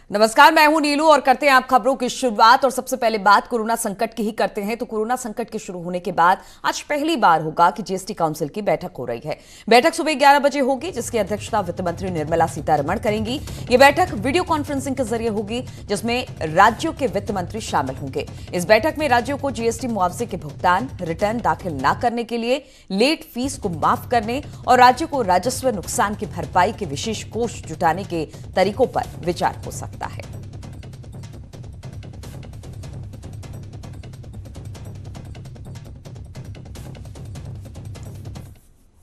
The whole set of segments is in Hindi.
नमस्कार, मैं हूं नीलू और करते हैं आप खबरों की शुरुआत। और सबसे पहले बात कोरोना संकट की ही करते हैं। तो कोरोना संकट के शुरू होने के बाद आज पहली बार होगा कि जीएसटी काउंसिल की बैठक हो रही है। बैठक सुबह 11 बजे होगी, जिसकी अध्यक्षता वित्त मंत्री निर्मला सीतारमण करेंगी। ये बैठक वीडियो कॉन्फ्रेंसिंग के जरिए होगी, जिसमें राज्यों के वित्त मंत्री शामिल होंगे। इस बैठक में राज्यों को जीएसटी मुआवजे के भुगतान, रिटर्न दाखिल न करने के लिए लेट फीस को माफ करने और राज्यों को राजस्व नुकसान की भरपाई के विशेष कोष जुटाने के तरीकों पर विचार हो सकता है।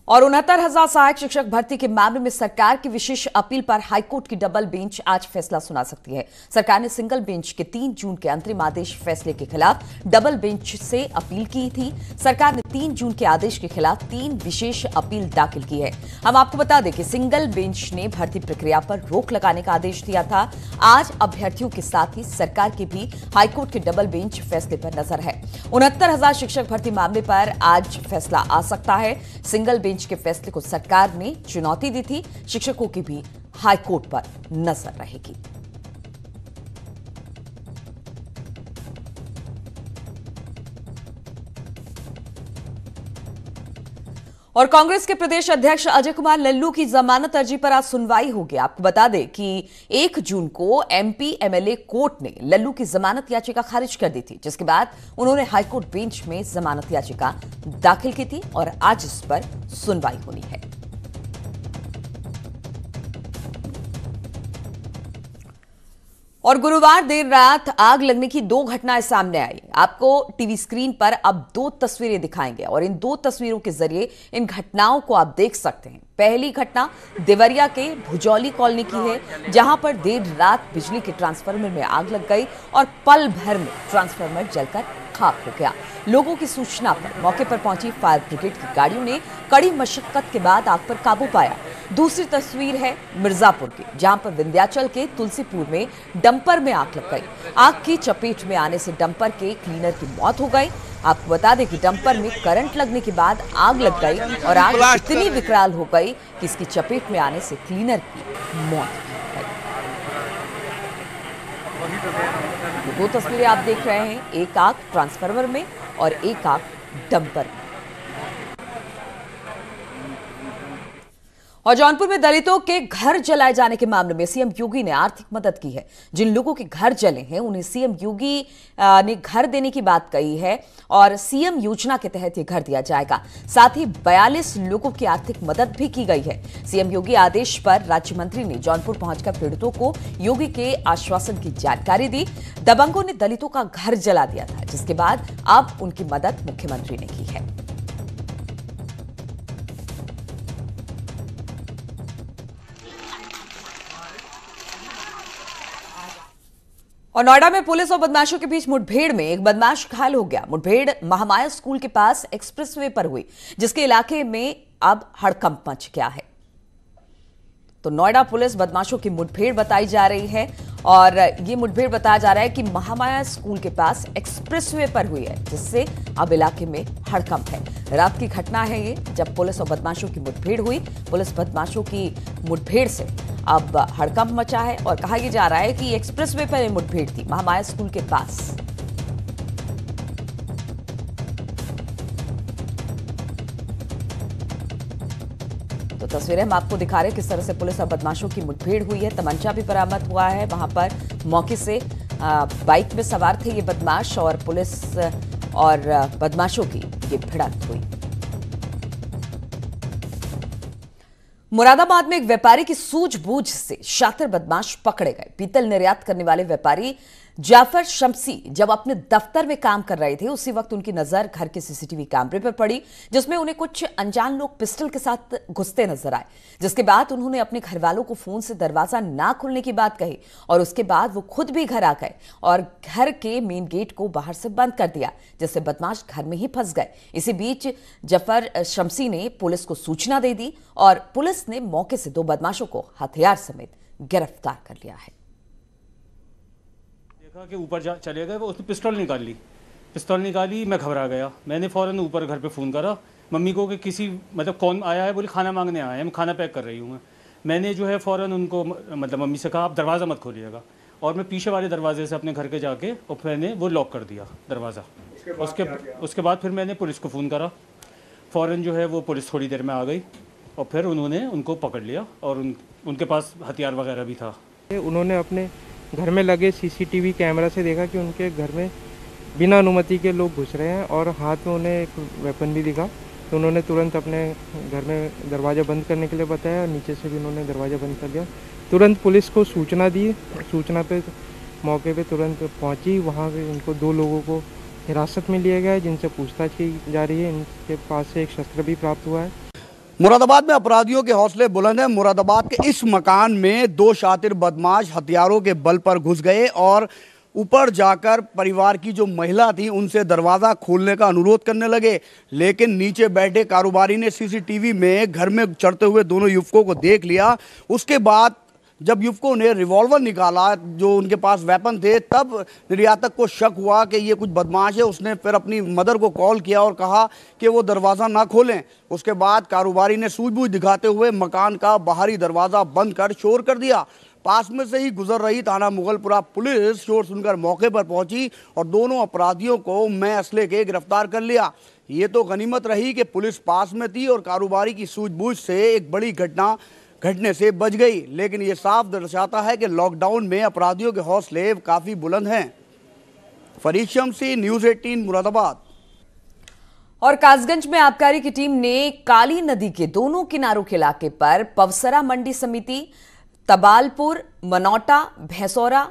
और 69,000 सहायक शिक्षक भर्ती के मामले में सरकार की विशेष अपील पर हाईकोर्ट की डबल बेंच आज फैसला सुना सकती है। सरकार ने सिंगल बेंच के 3 जून के अंतरिम आदेश फैसले के खिलाफ डबल बेंच से अपील की थी। सरकार ने 3 जून के आदेश के खिलाफ 3 विशेष अपील दाखिल की है। हम आपको बता दें कि सिंगल बेंच ने भर्ती प्रक्रिया पर रोक लगाने का आदेश दिया था। आज अभ्यर्थियों के साथ ही सरकार की भी हाईकोर्ट के डबल बेंच फैसले पर नजर है। 69,000 शिक्षक भर्ती मामले पर आज फैसला आ सकता है। सिंगल बेंच के फैसले को सरकार ने चुनौती दी थी। शिक्षकों की भी हाईकोर्ट पर नजर रहेगी। और कांग्रेस के प्रदेश अध्यक्ष अजय कुमार लल्लू की जमानत अर्जी पर आज सुनवाई होगी। आपको बता दें कि 1 जून को एमपी एमएलए कोर्ट ने लल्लू की जमानत याचिका खारिज कर दी थी, जिसके बाद उन्होंने हाईकोर्ट बेंच में जमानत याचिका दाखिल की थी और आज इस पर सुनवाई होनी है। और गुरुवार देर रात आग लगने की 2 घटनाएं सामने आई। आपको टीवी स्क्रीन पर अब 2 तस्वीरें दिखाएंगे और इन 2 तस्वीरों के जरिए इन घटनाओं को आप देख सकते हैं। पहली घटना देवरिया के भुजौली कॉलोनी की है, जहां पर देर रात बिजली के ट्रांसफार्मर में आग लग गई और पल भर में ट्रांसफार्मर जलकर खाक हो गया। लोगों की सूचना पर मौके पर पहुंची फायर ब्रिगेड की गाड़ियों ने कड़ी मशक्कत के बाद आग पर काबू पाया। दूसरी तस्वीर है मिर्जापुर की, जहां पर विंध्याचल के तुलसीपुर में डंपर में आग लग गई। आग की चपेट में आने से डंपर के क्लीनर की मौत हो गई। आपको बता दें कि डंपर में करंट लगने के बाद आग लग गई और आग इतनी विकराल हो गई कि इसकी चपेट में आने से क्लीनर की मौत हो गई। 2 तस्वीरें आप देख रहे हैं, एक आग ट्रांसफार्मर में और एक आग डंपर में। और जौनपुर में दलितों के घर जलाए जाने के मामले में सीएम योगी ने आर्थिक मदद की है। जिन लोगों के घर जले हैं उन्हें सीएम योगी ने घर देने की बात कही है और सीएम योजना के तहत ये घर दिया जाएगा। साथ ही 42 लोगों की आर्थिक मदद भी की गई है। सीएम योगी आदेश पर राज्य मंत्री ने जौनपुर पहुंचकर पीड़ितों को योगी के आश्वासन की जानकारी दी। दबंगों ने दलितों का घर जला दिया था, जिसके बाद अब उनकी मदद मुख्यमंत्री ने की है। और नोएडा में पुलिस और बदमाशों के बीच मुठभेड़ में एक बदमाश घायल हो गया। मुठभेड़ महामाया स्कूल के पास एक्सप्रेसवे पर हुई, जिसके इलाके में अब हड़कंप मच गया है। तो नोएडा पुलिस बदमाशों की मुठभेड़ बताई जा रही है और ये मुठभेड़ बताया जा रहा है कि महामाया स्कूल के पास एक्सप्रेसवे पर हुई है, जिससे अब इलाके में हड़कंप है। रात की घटना है ये, जब पुलिस और बदमाशों की मुठभेड़ हुई। पुलिस बदमाशों की मुठभेड़ से अब हड़कंप मचा है और कहा यह जा रहा है कि एक्सप्रेसवे पर मुठभेड़ थी महामाया स्कूल के पास। तो तस्वीरें हम आपको दिखा रहे हैं किस तरह से पुलिस और बदमाशों की मुठभेड़ हुई है। तमंचा भी बरामद हुआ है वहां पर मौके से। बाइक में सवार थे ये बदमाश और पुलिस और बदमाशों की ये भिड़ंत हुई। मुरादाबाद में एक व्यापारी की सूझबूझ से शातिर बदमाश पकड़े गए। पीतल निर्यात करने वाले व्यापारी जाफर शम्सी जब अपने दफ्तर में काम कर रहे थे, उसी वक्त उनकी नजर घर के सीसीटीवी कैमरे पर पड़ी, जिसमें उन्हें कुछ अनजान लोग पिस्टल के साथ घुसते नजर आए। जिसके बाद उन्होंने अपने घर वालों को फोन से दरवाजा ना खोलने की बात कही और उसके बाद वो खुद भी घर आ गए और घर के मेन गेट को बाहर से बंद कर दिया, जिससे बदमाश घर में ही फंस गए। इसी बीच जाफर शम्सी ने पुलिस को सूचना दे दी और पुलिस ने मौके से 2 बदमाशों को हथियार समेत गिरफ्तार कर लिया है। देखा कि ऊपर चले गए, वो उसने पिस्तौल निकाली। मैं घबरा गया। मैंने फ़ौरन ऊपर घर पे फ़ोन करा मम्मी को कि किसी मतलब कौन आया है। बोली खाना मांगने आया है, मैं खाना पैक कर रही हूँ। मैंने जो है फ़ौरन उनको मतलब मम्मी से कहा आप दरवाज़ा मत खोलिएगा और मैं पीछे वाले दरवाजे से अपने घर के जाके और मैंने वो लॉक कर दिया दरवाज़ा। उसके बाद फिर मैंने पुलिस को फ़ोन करा। फ़ौरन जो है वो पुलिस थोड़ी देर में आ गई और फिर उन्होंने उनको पकड़ लिया और उनके पास हथियार वगैरह भी था। उन्होंने अपने घर में लगे सीसीटीवी कैमरा से देखा कि उनके घर में बिना अनुमति के लोग घुस रहे हैं और हाथ में उन्हें एक वेपन भी दिखा, तो उन्होंने तुरंत अपने घर में दरवाज़ा बंद करने के लिए बताया और नीचे से भी उन्होंने दरवाज़ा बंद कर दिया। तुरंत पुलिस को सूचना दी, सूचना पे मौके पे तुरंत पहुंची। वहां पे उनको 2 लोगों को हिरासत में लिया गया है जिनसे पूछताछ की जा रही है। इनके पास से एक शस्त्र भी प्राप्त हुआ है। मुरादाबाद में अपराधियों के हौसले बुलंद हैं। मुरादाबाद के इस मकान में 2 शातिर बदमाश हथियारों के बल पर घुस गए और ऊपर जाकर परिवार की जो महिला थी उनसे दरवाज़ा खोलने का अनुरोध करने लगे, लेकिन नीचे बैठे कारोबारी ने सीसीटीवी में घर में चढ़ते हुए दोनों युवकों को देख लिया। उसके बाद जब युवकों ने रिवॉल्वर निकाला, जो उनके पास वेपन थे, तब निर्यातक को शक हुआ कि ये कुछ बदमाश है। उसने फिर अपनी मदर को कॉल किया और कहा कि वो दरवाज़ा ना खोलें। उसके बाद कारोबारी ने सूझबूझ दिखाते हुए मकान का बाहरी दरवाज़ा बंद कर शोर कर दिया। पास में से ही गुजर रही थाना मुगलपुरा पुलिस शोर सुनकर मौके पर पहुंची और दोनों अपराधियों को मैं असले के गिरफ्तार कर लिया। ये तो गनीमत रही कि पुलिस पास में थी और कारोबारी की सूझबूझ से एक बड़ी घटना घटने से बच गई, लेकिन ये साफ दर्शाता है कि लॉकडाउन में अपराधियों के हौसले काफ़ी बुलंद हैं। फरीद शमसी, न्यूज़ 18 मुरादाबाद। और कासगंज में आबकारी की टीम ने काली नदी के दोनों किनारों के इलाके पर पवसरा मंडी समिति, तबालपुर, मनौटा, भैंसौरा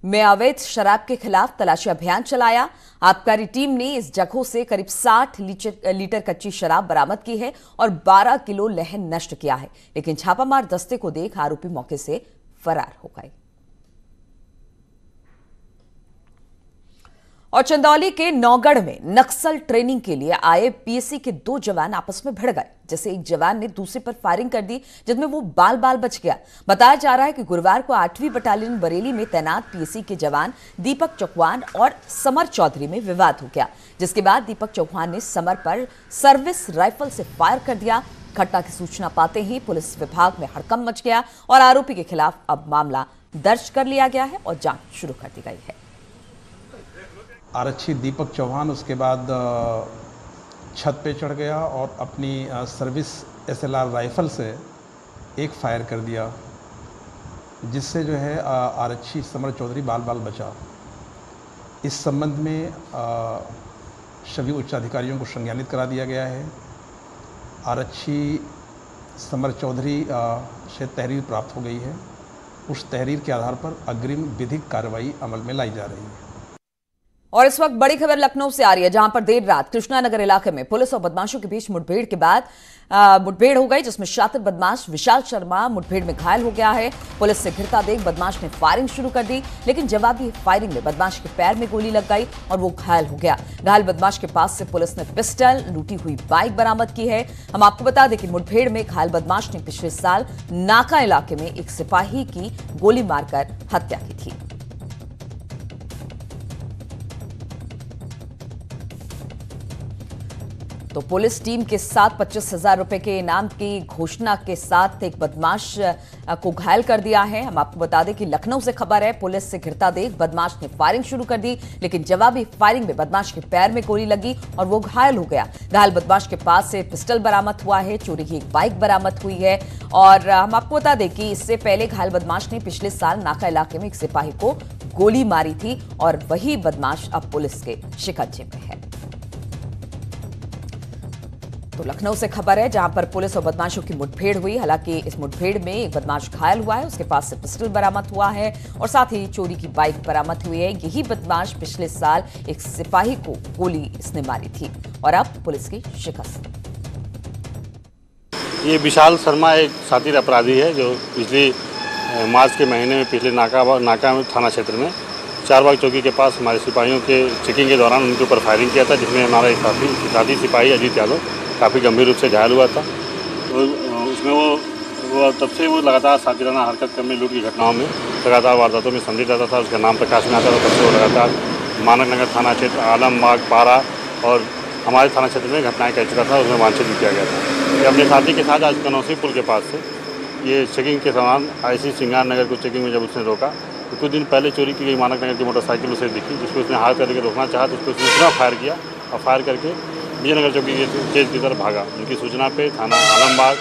में अवैध शराब के खिलाफ तलाशी अभियान चलाया। आबकारी टीम ने इस जगहों से करीब 60 लीटर कच्ची शराब बरामद की है और 12 किलो लहन नष्ट किया है, लेकिन छापामार दस्ते को देख आरोपी मौके से फरार हो गए। और चंदौली के नौगढ़ में नक्सल ट्रेनिंग के लिए आए पीएसी के 2 जवान आपस में भिड़ गए, जैसे एक जवान ने दूसरे पर फायरिंग कर दी, जिसमें वो बाल बाल बच गया। बताया जा रहा है कि गुरुवार को 8वीं बटालियन बरेली में तैनात पीएसी के जवान दीपक चौहान और समर चौधरी में विवाद हो गया, जिसके बाद दीपक चौहान ने समर पर सर्विस राइफल से फायर कर दिया। घटना की सूचना पाते ही पुलिस विभाग में हड़कंप मच गया और आरोपी के खिलाफ अब मामला दर्ज कर लिया गया है और जांच शुरू कर दी गई है। आरक्षी दीपक चौहान उसके बाद छत पे चढ़ गया और अपनी सर्विस SLR राइफल से एक फायर कर दिया, जिससे जो है आरक्षी समर चौधरी बाल बाल बचा। इस संबंध में सभी उच्च अधिकारियों को संज्ञानित करा दिया गया है। आरक्षी समर चौधरी से तहरीर प्राप्त हो गई है। उस तहरीर के आधार पर अग्रिम विधिक कार्रवाई अमल में लाई जा रही है। और इस वक्त बड़ी खबर लखनऊ से आ रही है, जहां पर देर रात कृष्णानगर इलाके में पुलिस और बदमाशों के बीच मुठभेड़ के बाद मुठभेड़ हो गई, जिसमें शातिर बदमाश विशाल शर्मा मुठभेड़ में घायल हो गया है। पुलिस से घिरता देख बदमाश ने फायरिंग शुरू कर दी, लेकिन जवाबी फायरिंग में बदमाश के पैर में गोली लग गई और वो घायल हो गया। घायल बदमाश के पास से पुलिस ने पिस्टल, लूटी हुई बाइक बरामद की है। हम आपको बता दें कि मुठभेड़ में घायल बदमाश ने पिछले साल नाका इलाके में एक सिपाही की गोली मारकर हत्या की थी। तो पुलिस टीम के साथ 25,000 रुपए के इनाम की घोषणा के साथ एक बदमाश को घायल कर दिया है। हम आपको बता दें कि लखनऊ से खबर है, पुलिस से घिरता देख बदमाश ने फायरिंग शुरू कर दी, लेकिन जवाबी फायरिंग में बदमाश के पैर में गोली लगी और वो घायल हो गया। घायल बदमाश के पास से पिस्टल बरामद हुआ है, चोरी की एक बाइक बरामद हुई है। और हम आपको बता दें कि इससे पहले घायल बदमाश ने पिछले साल नाका इलाके में एक सिपाही को गोली मारी थी और वही बदमाश अब पुलिस के शिकंजे में है। तो लखनऊ से खबर है, जहां पर पुलिस और बदमाशों की मुठभेड़ हुई। हालांकि इस मुठभेड़ में एक बदमाश घायल हुआ है, उसके पास से पिस्टल बरामद हुआ है और साथ ही चोरी की बाइक बरामद हुई है। यही बदमाश पिछले साल एक सिपाही को गोली इसने मारी थी और अब पुलिस की शिकस्त। ये विशाल शर्मा एक शातिर अपराधी है जो पिछले मार्च के महीने में पिछले नाका थाना क्षेत्र में चारबाग चौकी के पास हमारे सिपाहियों के चेकिंग के दौरान उनके ऊपर फायरिंग किया था, जिसमें हमारा एक साथी सिपाही अजीत यादव काफ़ी गंभीर रूप से घायल हुआ था। तो उसमें वो तब से वो लगातार साजिदाना हरकत करने, लूट की घटनाओं में लगातार वारदातों में संलिप्त रहता था। उसका नाम प्रकाश में आता था। तब से वो लगातार मानक नगर थाना क्षेत्र, आलमबाग, पारा और हमारे थाना क्षेत्र में घटनाएं कर चुका था। उसमें वांछित भी किया गया था। ये अपने साथी के साथ आज कनौसी पुल के पास से ये चेकिंग के दौरान IC सिंगार नगर को चेकिंग में जब उसने रोका तो कुछ दिन पहले चोरी की गई मानक नगर की मोटरसाइकिल उसे दिखी, जिसको उसने हाथ करके रोकना चाहा, तो उसको उसने दूसरा फायर किया और फायर करके विजयनगर चौकी के की तरफ भागा। उनकी सूचना पे थाना आलमबाग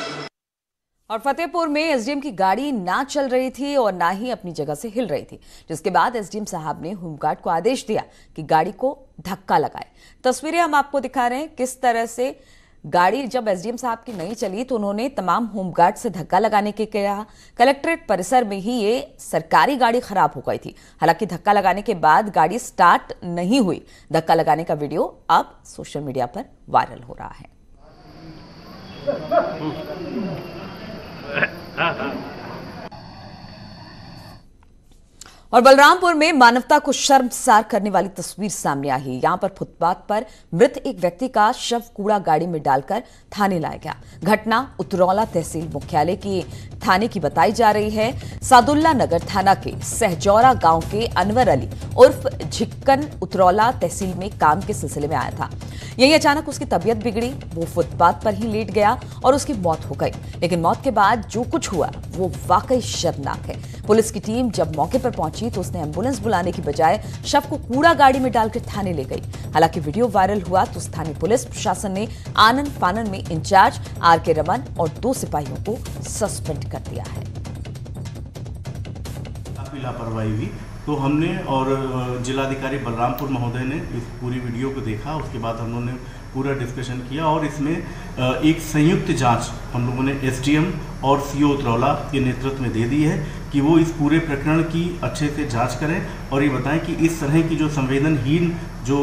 और फतेहपुर में एसडीएम की गाड़ी ना चल रही थी और ना ही अपनी जगह से हिल रही थी, जिसके बाद एसडीएम साहब ने होमगार्ड को आदेश दिया कि गाड़ी को धक्का लगाए। तस्वीरें हम आपको दिखा रहे हैं किस तरह से गाड़ी जब एसडीएम साहब की नहीं चली तो उन्होंने तमाम होमगार्ड से धक्का लगाने के कहा। कलेक्ट्रेट परिसर में ही ये सरकारी गाड़ी खराब हो गई थी। हालांकि धक्का लगाने के बाद गाड़ी स्टार्ट नहीं हुई। धक्का लगाने का वीडियो अब सोशल मीडिया पर वायरल हो रहा है। और बलरामपुर में मानवता को शर्मसार करने वाली तस्वीर सामने आई। यहां पर फुटपाथ पर मृत एक व्यक्ति का शव कूड़ा गाड़ी में डालकर थाने लाया गया। घटना उतरौला तहसील मुख्यालय की थाने की बताई जा रही है। सादुल्ला नगर थाना के सहजौरा गांव के अनवर अली उर्फ झिक्कन उतरौला तहसील में काम के सिलसिले में आया था। यही अचानक उसकी तबीयत बिगड़ी, वो फुटपाथ पर ही लेट गया और उसकी मौत हो गई। लेकिन मौत के बाद जो कुछ हुआ वो वाकई शर्मनाक है। पुलिस की टीम जब मौके पर पहुंची तो उसने एम्बुलेंस बुलाने की बजाय शव को कूड़ा गाड़ी में डालकर थाने ले गई। हालांकि वीडियो वायरल हुआ तो स्थानीय पुलिस प्रशासन ने आनन फानन में इंचार्ज आर.के. रमन और 2 सिपाहियों को सस्पेंड कर दिया है। काफी लापरवाही हुई तो हमने और जिलाधिकारी बलरामपुर महोदय ने इस पूरी वीडियो को देखा। उसके बाद हम लोगों ने पूरा डिस्कशन किया और इसमें एक संयुक्त जांच हम लोगों ने एसडीएम और सीओ उतरौला के नेतृत्व में दे दी है कि वो इस पूरे प्रकरण की अच्छे से जांच करें और ये बताएं कि इस तरह की जो संवेदनहीन जो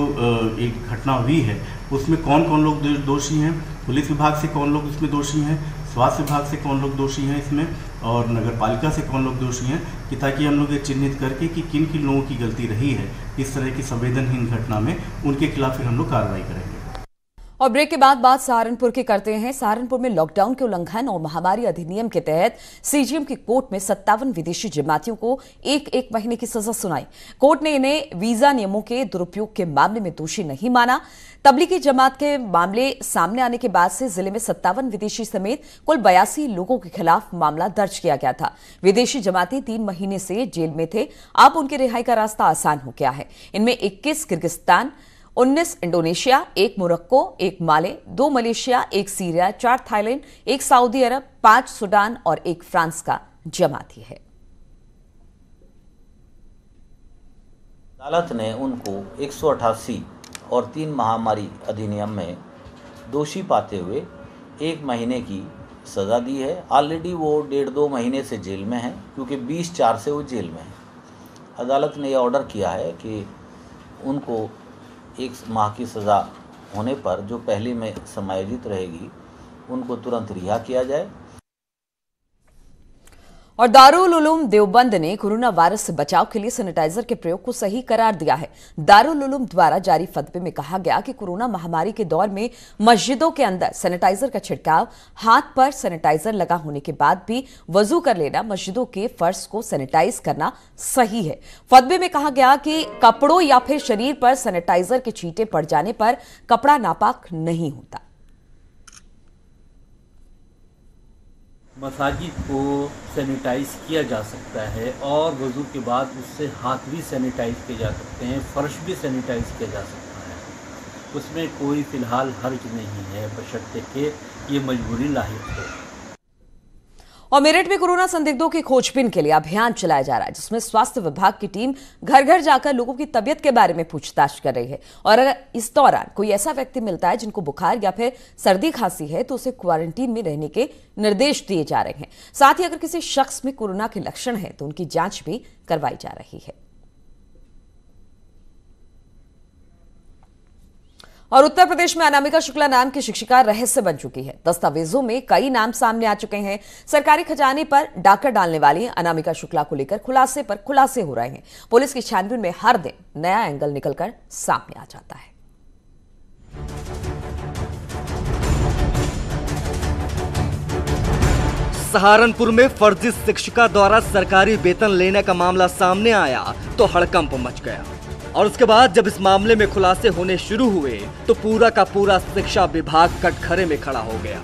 एक घटना हुई है उसमें कौन कौन लोग दोषी हैं, पुलिस विभाग से कौन लोग इसमें दोषी हैं, स्वास्थ्य विभाग से कौन लोग दोषी हैं इसमें और नगर पालिका से कौन लोग दोषी हैं, कि ताकि हम लोग ये चिन्हित करके कि किन किन लोगों की गलती रही है इस तरह की संवेदनहीन घटना में, उनके खिलाफ फिर हम लोग कार्रवाई करेंगे। और ब्रेक के बाद बात सहारनपुर की करते हैं। सहारनपुर में लॉकडाउन के उल्लंघन और महामारी अधिनियम के तहत सीजीएम की कोर्ट में 57 विदेशी जमातियों को 1 महीने की सजा सुनाई। कोर्ट ने इन्हें वीजा नियमों के दुरुपयोग के मामले में दोषी नहीं माना। तबलीगी जमात के मामले सामने आने के बाद से जिले में 57 विदेशी समेत कुल 82 लोगों के खिलाफ मामला दर्ज किया गया था। विदेशी जमाती 3 महीने से जेल में थे, अब उनकी रिहाई का रास्ता आसान हो गया है। इनमें 21 किर्गिस्तान, 19 इंडोनेशिया, 1 मोरक्को, 1 माले, 2 मलेशिया, 1 सीरिया, 4 थाईलैंड, 1 सऊदी अरब, 5 सूडान और 1 फ्रांस का जमाती है। अदालत ने उनको 188 और 3 महामारी अधिनियम में दोषी पाते हुए 1 महीने की सज़ा दी है। ऑलरेडी वो 1.5-2 महीने से जेल में हैं, क्योंकि 20/4 से वो जेल में हैं। अदालत ने यह ऑर्डर किया है कि उनको 1 माह की सज़ा होने पर जो पहले में समायोजित रहेगी उनको तुरंत रिहा किया जाए। और दारुल उलूम देवबंद ने कोरोना वायरस से बचाव के लिए सैनिटाइजर के प्रयोग को सही करार दिया है। दारुल उलूम द्वारा जारी फतवे में कहा गया कि कोरोना महामारी के दौर में मस्जिदों के अंदर सैनिटाइजर का छिड़काव, हाथ पर सैनिटाइजर लगा होने के बाद भी वजू कर लेना, मस्जिदों के फर्श को सैनिटाइज करना सही है। फतवे में कहा गया कि कपड़ों या फिर शरीर पर सैनिटाइजर के छींटे पड़ जाने पर कपड़ा नापाक नहीं होता। मसाजिद को सैनिटाइज किया जा सकता है और वज़ू के बाद उससे हाथ भी सैनिटाइज किए जा सकते हैं, फर्श भी सैनिटाइज किया जा सकता है। उसमें कोई फ़िलहाल हर्ज नहीं है, बशर्ते कि ये मजबूरी लाहिक हो। और मेरठ में कोरोना संदिग्धों की खोजबीन के लिए अभियान चलाया जा रहा है, जिसमें स्वास्थ्य विभाग की टीम घर घर जाकर लोगों की तबीयत के बारे में पूछताछ कर रही है। और अगर इस दौरान कोई ऐसा व्यक्ति मिलता है जिनको बुखार या फिर सर्दी खांसी है तो उसे क्वारंटीन में रहने के निर्देश दिए जा रहे हैं। साथ ही अगर किसी शख्स में कोरोना के लक्षण है तो उनकी जांच भी करवाई जा रही है। और उत्तर प्रदेश में अनामिका शुक्ला नाम की शिक्षिका रहस्य बन चुकी है। दस्तावेजों में कई नाम सामने आ चुके हैं। सरकारी खजाने पर डाका डालने वाली अनामिका शुक्ला को लेकर खुलासे पर खुलासे हो रहे हैं। पुलिस की छानबीन में हर दिन नया एंगल निकलकर सामने आ जाता है। सहारनपुर में फर्जी शिक्षिका द्वारा सरकारी वेतन लेने का मामला सामने आया तो हड़कंप मच गया। और उसके बाद जब इस मामले में खुलासे होने शुरू हुए तो पूरा का पूरा शिक्षा विभाग कटघरे में खड़ा हो गया।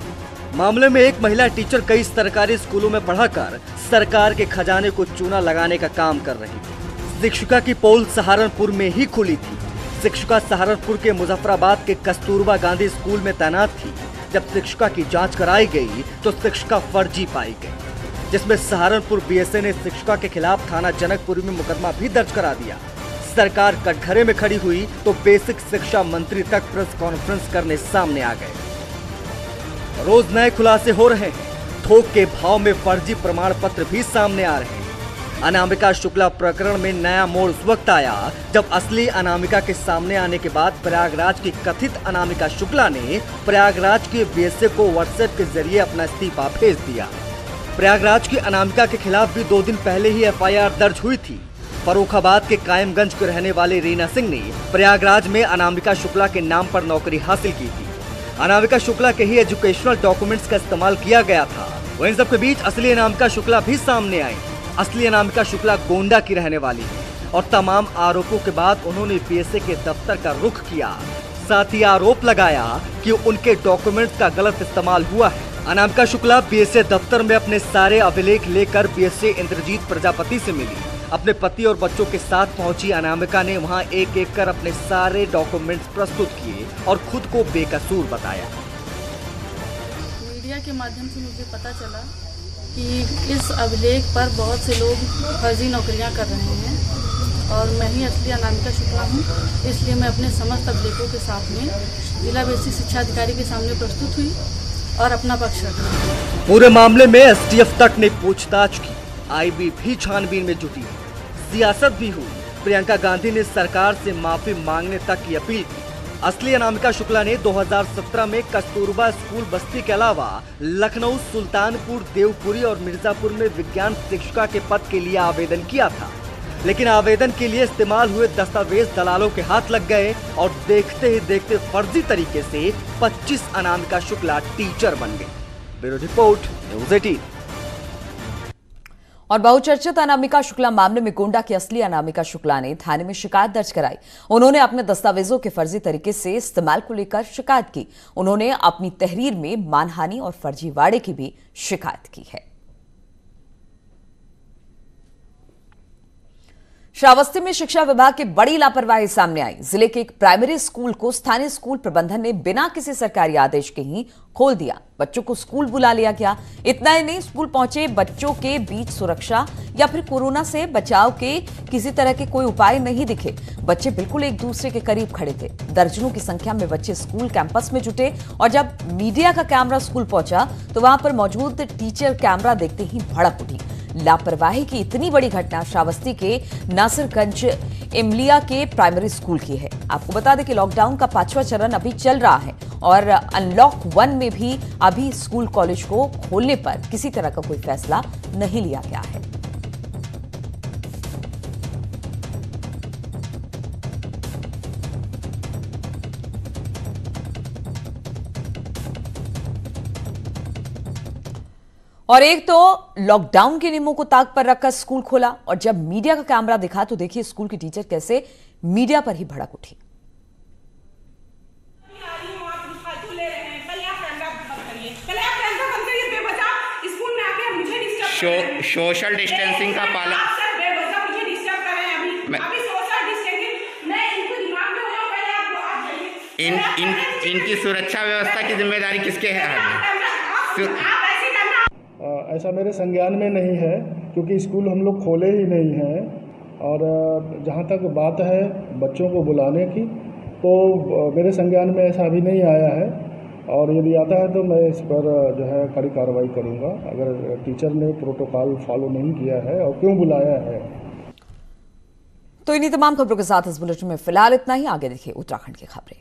मामले में एक महिला टीचर कई सरकारी स्कूलों में पढ़ाकर सरकार के खजाने को चूना लगाने का काम कर रही थी। शिक्षिका की पोल सहारनपुर में ही खुली थी। शिक्षिका सहारनपुर के मुजफ्फराबाद के कस्तूरबा गांधी स्कूल में तैनात थी। जब शिक्षिका की जांच कराई गई तो शिक्षिका फर्जी पाई गई, जिसमें सहारनपुर बीएसए ने शिक्षिका के खिलाफ थाना जनकपुरी में मुकदमा भी दर्ज करा दिया। सरकार कटघरे में खड़ी हुई तो बेसिक शिक्षा मंत्री तक प्रेस कॉन्फ्रेंस करने सामने आ गए। रोज नए खुलासे हो रहे हैं। थोक के भाव में फर्जी प्रमाण पत्र भी सामने आ रहे हैं। अनामिका शुक्ला प्रकरण में नया मोड़ उस वक्त आया जब असली अनामिका के सामने आने के बाद प्रयागराज की कथित अनामिका शुक्ला ने प्रयागराज के बीएसए को व्हाट्सएप के जरिए अपना इस्तीफा भेज दिया। प्रयागराज की अनामिका के खिलाफ भी 2 दिन पहले ही एफआईआर दर्ज हुई थी। फर्रुखाबाद के कायमगंज के रहने वाले रीना सिंह ने प्रयागराज में अनामिका शुक्ला के नाम पर नौकरी हासिल की थी। अनामिका शुक्ला के ही एजुकेशनल डॉक्यूमेंट्स का इस्तेमाल किया गया था। वहीं सबके बीच असली अनामिका शुक्ला भी सामने आई। असली अनामिका शुक्ला गोंडा की रहने वाली है और तमाम आरोपों के बाद उन्होंने बीएसए के दफ्तर का रुख किया। साथ ही आरोप लगाया कि उनके डॉक्यूमेंट्स का गलत इस्तेमाल हुआ है। अनामिका शुक्ला बीएसए दफ्तर में अपने सारे अभिलेख लेकर बीएसए इंद्रजीत प्रजापति से मिली। अपने पति और बच्चों के साथ पहुंची अनामिका ने वहां एक एक कर अपने सारे डॉक्यूमेंट्स प्रस्तुत किए और खुद को बेकसूर बताया। मीडिया के माध्यम से मुझे पता चला कि इस अभिलेख पर बहुत से लोग फर्जी नौकरियां कर रहे हैं और मैं ही असली अनामिका शुक्ला हूं, इसलिए मैं अपने समस्त अभिलेखों के साथ में जिला बेसिक शिक्षा अधिकारी के सामने प्रस्तुत हुई और अपना पक्ष रखा। पूरे मामले में एसटीएफ तक ने पूछताछ की, आईबी भी छानबीन में जुटी, सियासत भी हुई। प्रियंका गांधी ने सरकार से माफी मांगने तक की अपील की। असली अनामिका शुक्ला ने 2017 में कस्तूरबा स्कूल बस्ती के अलावा लखनऊ, सुल्तानपुर, देवपुरी और मिर्जापुर में विज्ञान शिक्षिका के पद के लिए आवेदन किया था, लेकिन आवेदन के लिए इस्तेमाल हुए दस्तावेज दलालों के हाथ लग गए और देखते ही देखते फर्जी तरीके से 25 अनामिका शुक्ला टीचर बन गए। Bureau report, news 18। और बहुचर्चित अनामिका शुक्ला मामले में गोंडा की असली अनामिका शुक्ला ने थाने में शिकायत दर्ज कराई। उन्होंने अपने दस्तावेजों के फर्जी तरीके से इस्तेमाल को लेकर शिकायत की। उन्होंने अपनी तहरीर में मानहानि और फर्जीवाड़े की भी शिकायत की है। श्रावस्ती में शिक्षा विभाग की बड़ी लापरवाही सामने आई। जिले के एक प्राइमरी स्कूल को स्थानीय स्कूल प्रबंधन ने बिना किसी सरकारी आदेश के ही खोल दिया। बच्चों को स्कूल बुला लिया गया। इतना ही नहीं, स्कूल पहुंचे बच्चों के बीच सुरक्षा या फिर कोरोना से बचाव के किसी तरह के कोई उपाय नहीं दिखे। बच्चे बिल्कुल एक दूसरे के करीब खड़े थे। दर्जनों की संख्या में बच्चे स्कूल कैंपस में जुटे और जब मीडिया का कैमरा स्कूल पहुंचा तो वहां पर मौजूद टीचर कैमरा देखते ही भड़क उठी। लापरवाही की इतनी बड़ी घटना श्रावस्ती के नासिरगंज इमलिया के प्राइमरी स्कूल की है। आपको बता दें कि लॉकडाउन का 5वां चरण अभी चल रहा है और अनलॉक 1 में भी अभी स्कूल कॉलेज को खोलने पर किसी तरह का कोई फैसला नहीं लिया गया है। और एक तो लॉकडाउन के नियमों को ताक पर रखकर स्कूल खोला और जब मीडिया का कैमरा दिखा तो देखिए स्कूल की टीचर कैसे मीडिया पर ही भड़क उठी। सोशल डिस्टेंसिंग का पालन इनकी सुरक्षा व्यवस्था की जिम्मेदारी किसके है? ऐसा मेरे संज्ञान में नहीं है क्योंकि स्कूल हम लोग खोले ही नहीं हैं। और जहाँ तक बात है बच्चों को बुलाने की, तो मेरे संज्ञान में ऐसा अभी नहीं आया है और यदि आता है तो मैं इस पर जो है कड़ी कार्रवाई करूँगा अगर टीचर ने प्रोटोकॉल फॉलो नहीं किया है और क्यों बुलाया है। तो इन्हीं तमाम खबरों के साथ इस बुलेटिन में फिलहाल इतना ही। आगे देखिए उत्तराखंड की खबरें।